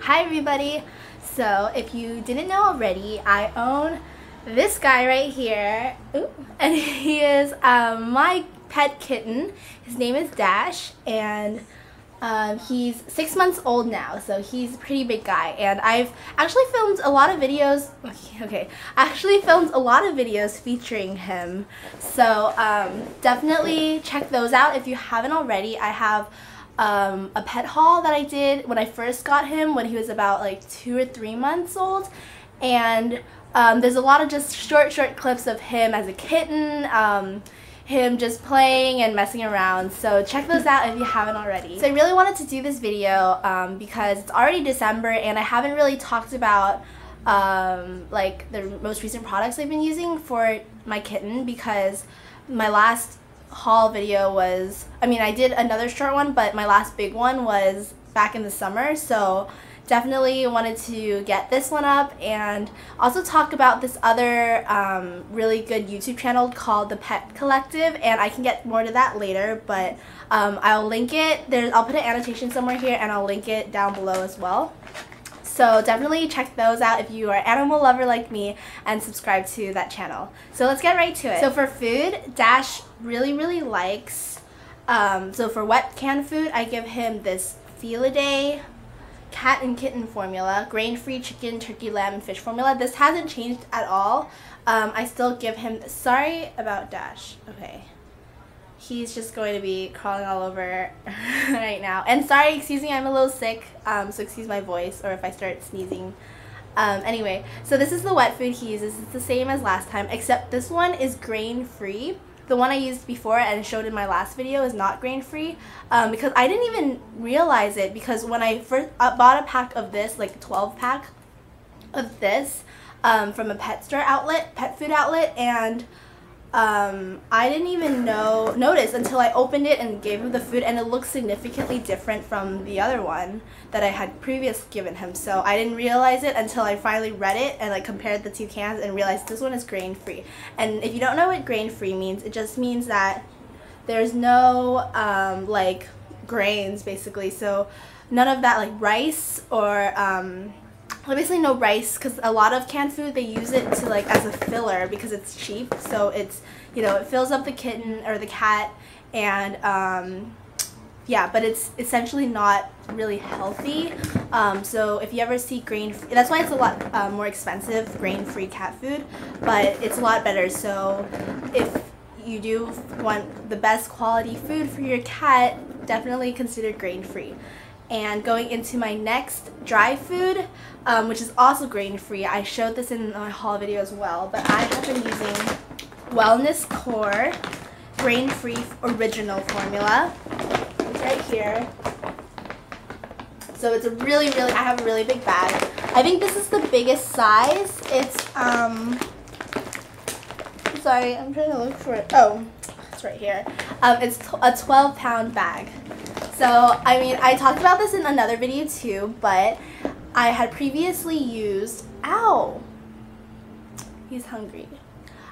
Hi everybody! So if you didn't know already, I own this guy right here. Ooh. And he is my pet kitten. His name is Dash, and he's 6 months old now, so he's a pretty big guy. And I've actually filmed a lot of videos. I actually filmed a lot of videos featuring him. So definitely check those out if you haven't already. I have a pet haul that I did when I first got him when he was about like 2 or 3 months old, and there's a lot of just short clips of him as a kitten, him just playing and messing around, so check those out if you haven't already. So I really wanted to do this video because it's already December and I haven't really talked about like the most recent products I've been using for my kitten, because my last haul video was, I did another short one, but my last big one was back in the summer, so definitely wanted to get this one up and also talk about this other really good YouTube channel called The Pet Collective, and I can get more to that later, but I'll link it. I'll put an annotation somewhere here and I'll link it down below as well. So definitely check those out if you are an animal lover like me, and subscribe to that channel. So let's get right to it. So for food, Dash really likes, so for wet canned food, I give him this Felidae cat and kitten formula, grain-free chicken, turkey, lamb, and fish formula. This hasn't changed at all. I still give him, sorry about Dash, okay. He's just going to be crawling all over right now. And sorry, excuse me, I'm a little sick, so excuse my voice or if I start sneezing. Anyway, so this is the wet food he uses. It's the same as last time, except this one is grain-free. The one I used before and showed in my last video is not grain-free, because I didn't even realize it, because when I first bought a pack of this, like a 12-pack of this, from a pet food outlet, and I didn't even notice until I opened it and gave him the food, and it looks significantly different from the other one that I had previously given him. So I didn't realize it until I finally read it and like compared the two cans and realized this one is grain-free. And if you don't know what grain-free means, it just means that there's no like grains basically. So none of that like rice or obviously no rice, because a lot of canned food they use it to like as a filler because it's cheap, so it's, you know, it fills up the kitten or the cat, and yeah, but it's essentially not really healthy. So if you ever see grain-free, that's why it's a lot more expensive, grain-free cat food, but it's a lot better. So if you do want the best quality food for your cat, definitely consider grain-free. And going into my next dry food, which is also grain-free. I showed this in my haul video as well, but I have been using Wellness Core grain-free original formula. It's right here. So it's a really, I have a really big bag. I think this is the biggest size. It's, sorry, I'm trying to look for it. Oh, it's right here. It's a 12-pound bag. So, I talked about this in another video too, but I had previously used, he's hungry.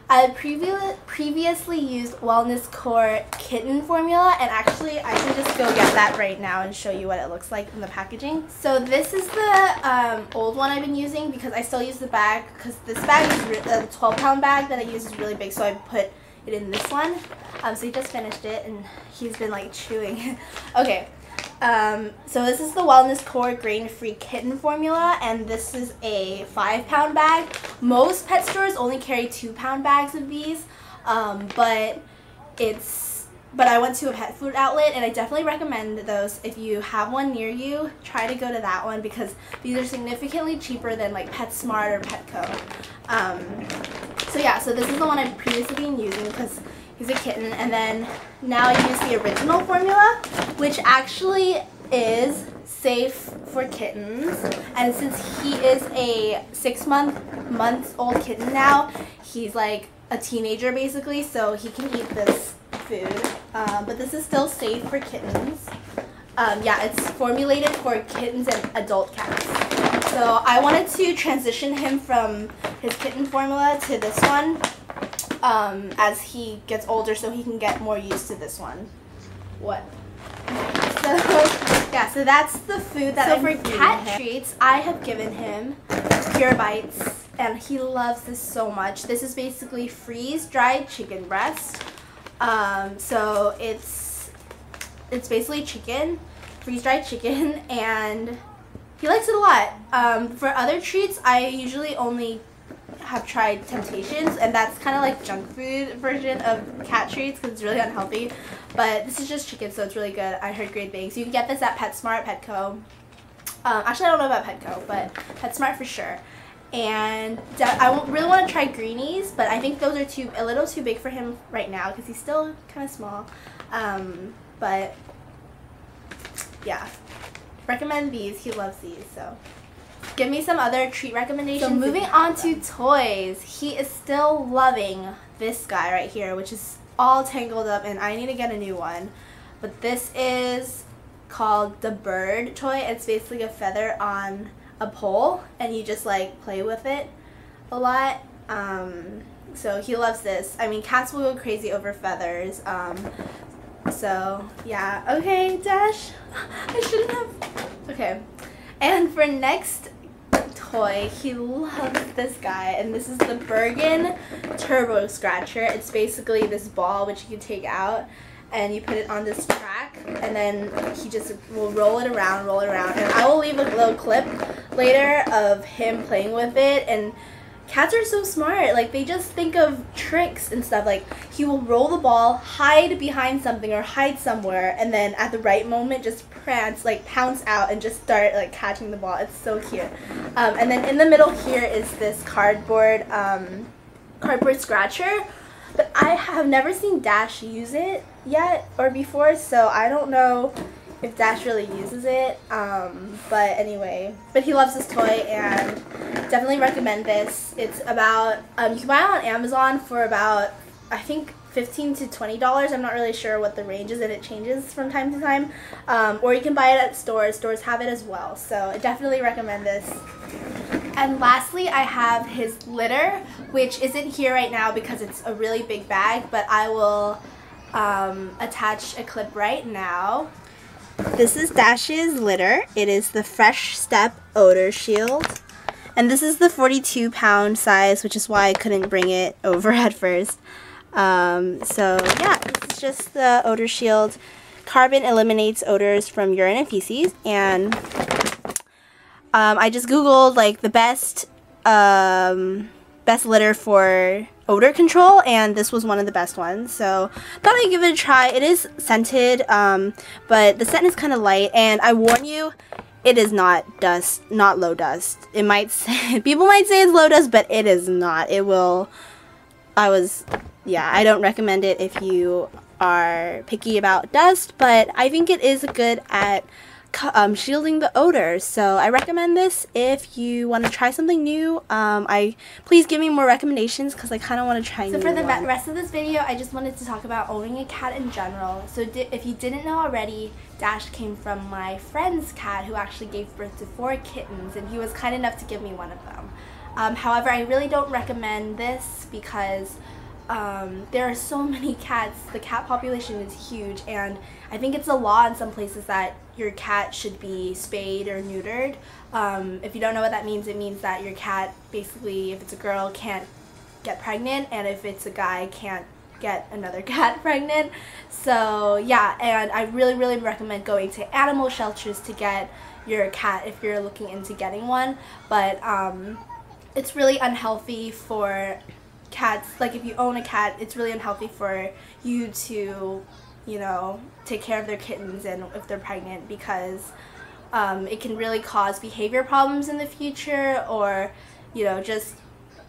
I had previously used Wellness Core kitten formula, and actually I can just go get that right now and show you what it looks like in the packaging. So this is the old one I've been using, because I still use the bag, because this bag is the 12-pound bag that I use is really big, so I put it in this one. So he just finished it and he's been like chewing. Okay, so this is the Wellness Core grain-free kitten formula, and this is a 5-pound bag. Most pet stores only carry 2-pound bags of these, but I went to a pet food outlet and I definitely recommend those. If you have one near you, try to go to that one, because these are significantly cheaper than like PetSmart or Petco. So yeah, so this is the one I've previously been using because he's a kitten, and then now I use the original formula, which actually is safe for kittens. And since he is a 6 months old kitten now, he's like a teenager basically, so he can eat this food. But this is still safe for kittens. Yeah, it's formulated for kittens and adult cats. So I wanted to transition him from his kitten formula to this one as he gets older, so he can get more used to this one. What? So Yeah, so that's the food that I'm feeding him. So for cat treats, I have given him Pure Bites, and he loves this so much. This is basically freeze-dried chicken breast. So it's basically chicken, freeze-dried chicken, and he likes it a lot. For other treats, I usually only have tried Temptations, and that's kind of like junk food version of cat treats because it's really unhealthy. But this is just chicken, so it's really good. I heard great things. You can get this at PetSmart, Petco. Actually, I don't know about Petco, but PetSmart for sure. And I really want to try greenies, but I think those are a little too big for him right now because he's still kind of small. But yeah, recommend these. He loves these, so. Give me some other treat recommendations. So moving on to toys, he is still loving this guy right here, which is all tangled up, and I need to get a new one. But this is called the bird toy. It's basically a feather on a pole, and you just like play with it a lot. So he loves this. I mean, cats will go crazy over feathers. So yeah. Okay, Dash. I shouldn't have. Okay. And for next toy, he loves this guy, and this is the Bergen Turbo Scratcher. It's basically this ball which you can take out, and you put it on this track, and then he just will roll it around, and I will leave a little clip later of him playing with it. And cats are so smart, like they just think of tricks and stuff. Like he will roll the ball, hide behind something or hide somewhere, and then at the right moment just pounce out and just start like catching the ball. It's so cute. And then in the middle here is this cardboard scratcher, but I have never seen Dash use it yet or before, so I don't know if Dash really uses it. But anyway, but he loves this toy, and definitely recommend this. It's about you can buy it on Amazon for about, I think, $15 to $20. I'm not really sure what the range is, and it changes from time to time. Or you can buy it at stores. Stores have it as well. So I definitely recommend this. And lastly, I have his litter, which isn't here right now because it's a really big bag, but I will attach a clip right now. This is Dash's litter. It is the Fresh Step Odor Shield. And this is the 42-pound size, which is why I couldn't bring it over at first. So yeah, this is just the odor shield. Carbon eliminates odors from urine and feces, and I just googled like the best litter for odor control, and this was one of the best ones, so thought I'd give it a try. It is scented, but the scent is kind of light, and I warn you, it is not dust, not low dust. It might say, people might say it's low dust, but it is not. It will, I don't recommend it if you are picky about dust, but I think it is good at shielding the odor. So I recommend this if you want to try something new. Please give me more recommendations because I kind of want to try new ones. So for the rest of this video, I just wanted to talk about owning a cat in general. So if you didn't know already, Dash came from my friend's cat who actually gave birth to 4 kittens, and he was kind enough to give me one of them. However, I really don't recommend this because there are so many cats. The cat population is huge, and I think it's a law in some places that your cat should be spayed or neutered. If you don't know what that means, it means that your cat, basically, if it's a girl, can't get pregnant, and if it's a guy, can't get another cat pregnant. So yeah, and I really, really recommend going to animal shelters to get your cat if you're looking into getting one. But it's really unhealthy for cats. Like if you own a cat, it's really unhealthy for you to, take care of their kittens and if they're pregnant, because it can really cause behavior problems in the future, or just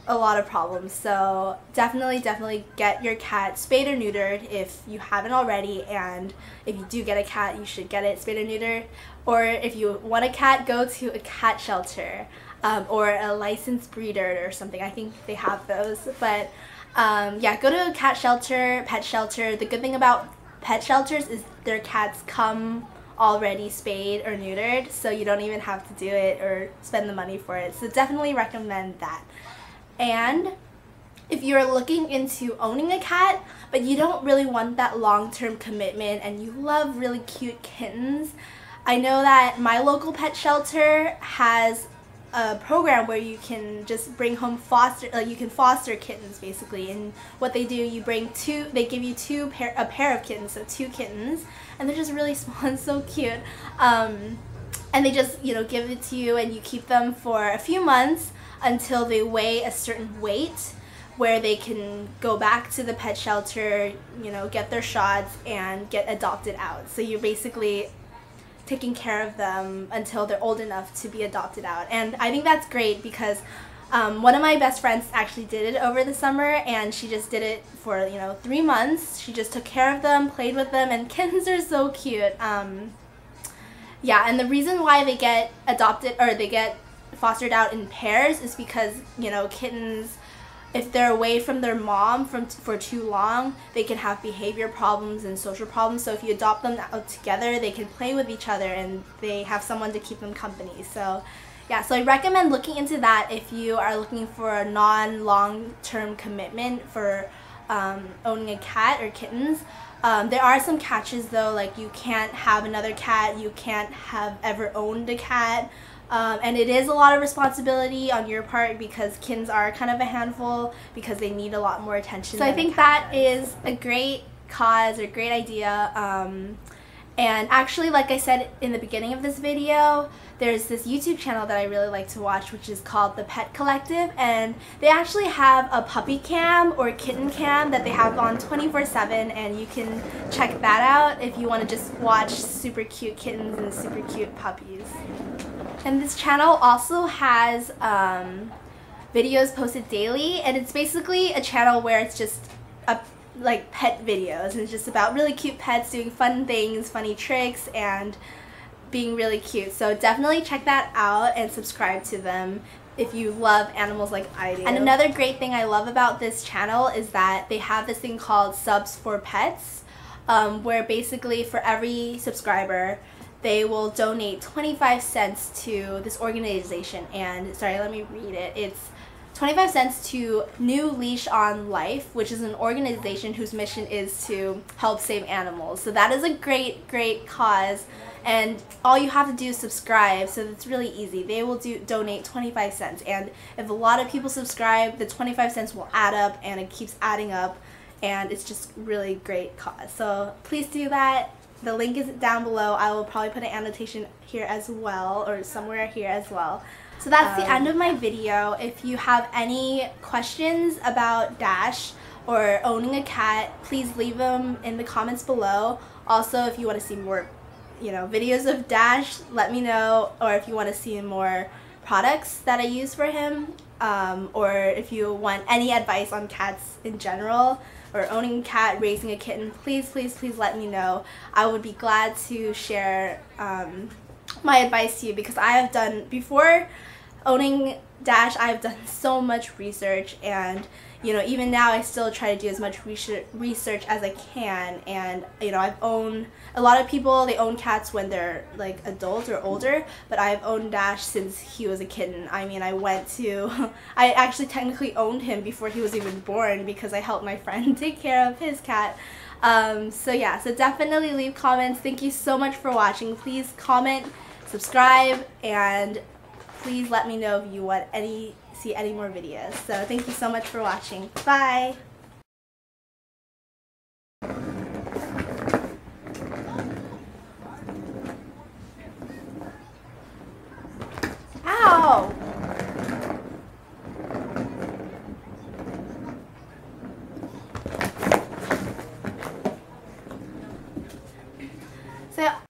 a lot of problems. So definitely get your cat spayed or neutered if you haven't already, and if you do get a cat, you should get it spayed or neutered. Or if you want a cat, go to a cat shelter. Or a licensed breeder or something. I think they have those. But yeah, go to a cat shelter, pet shelter. The good thing about pet shelters is their cats come already spayed or neutered, so you don't even have to do it or spend the money for it. So definitely recommend that. And if you're looking into owning a cat, but you don't really want that long-term commitment and you love really cute kittens, I know that my local pet shelter has a program where you can just bring home you can foster kittens basically, and what they do, they give you a pair of kittens, so 2 kittens, and they're just really small and so cute. And they just, give it to you, and you keep them for a few months until they weigh a certain weight where they can go back to the pet shelter, get their shots and get adopted out. So you're basically taking care of them until they're old enough to be adopted out. And I think that's great because one of my best friends actually did it over the summer, and she just did it for 3 months. She just took care of them, played with them, and kittens are so cute. Yeah, and the reason why they get adopted or they get fostered out in pairs is because kittens, if they're away from their mom for too long, they can have behavior problems and social problems. So if you adopt them out together, they can play with each other and they have someone to keep them company. So yeah, so I recommend looking into that if you are looking for a non-long-term commitment for owning a cat or kittens. There are some catches though, like you can't have another cat, you can't have ever owned a cat. And it is a lot of responsibility on your part because kittens are kind of a handful because they need a lot more attention. So I think that is a great cause or great idea. And actually, like I said in the beginning of this video, there's this YouTube channel that I really like to watch, which is called The Pet Collective, and they actually have a puppy cam or kitten cam that they have on 24/7, and you can check that out if you want to just watch super cute kittens and super cute puppies. And this channel also has videos posted daily, and it's basically a channel where it's just like pet videos, and it's just about really cute pets doing fun things, funny tricks, and being really cute. So definitely check that out and subscribe to them if you love animals like I do. And another great thing I love about this channel is that they have this thing called Subs for Pets, where basically for every subscriber they will donate 25 cents to this organization. And sorry, let me read it. It's 25 cents to New Leash on Life, which is an organization whose mission is to help save animals. So that is a great cause, and all you have to do is subscribe, so it's really easy. They will donate 25 cents, and if a lot of people subscribe, the 25 cents will add up, and it keeps adding up, and it's just really great cause. So please do that. The link is down below. I will probably put an annotation here as well, or somewhere here as well. So that's the end of my video. If you have any questions about Dash or owning a cat, please leave them in the comments below. Also, if you want to see more, videos of Dash, let me know. Or if you want to see more products that I use for him, or if you want any advice on cats in general, or owning a cat, raising a kitten, please let me know. I would be glad to share my advice to you, because I have done, before owning Dash, I've done so much research, and even now I still try to do as much research as I can. And I've owned, a lot of people, they own cats when they're like adult or older, but I've owned Dash since he was a kitten. I mean, I actually technically owned him before he was even born, because I helped my friend take care of his cat. So yeah, so definitely leave comments. Thank you so much for watching. Please comment, subscribe, and please let me know if you want see any more videos. So thank you so much for watching. Bye! Ow! So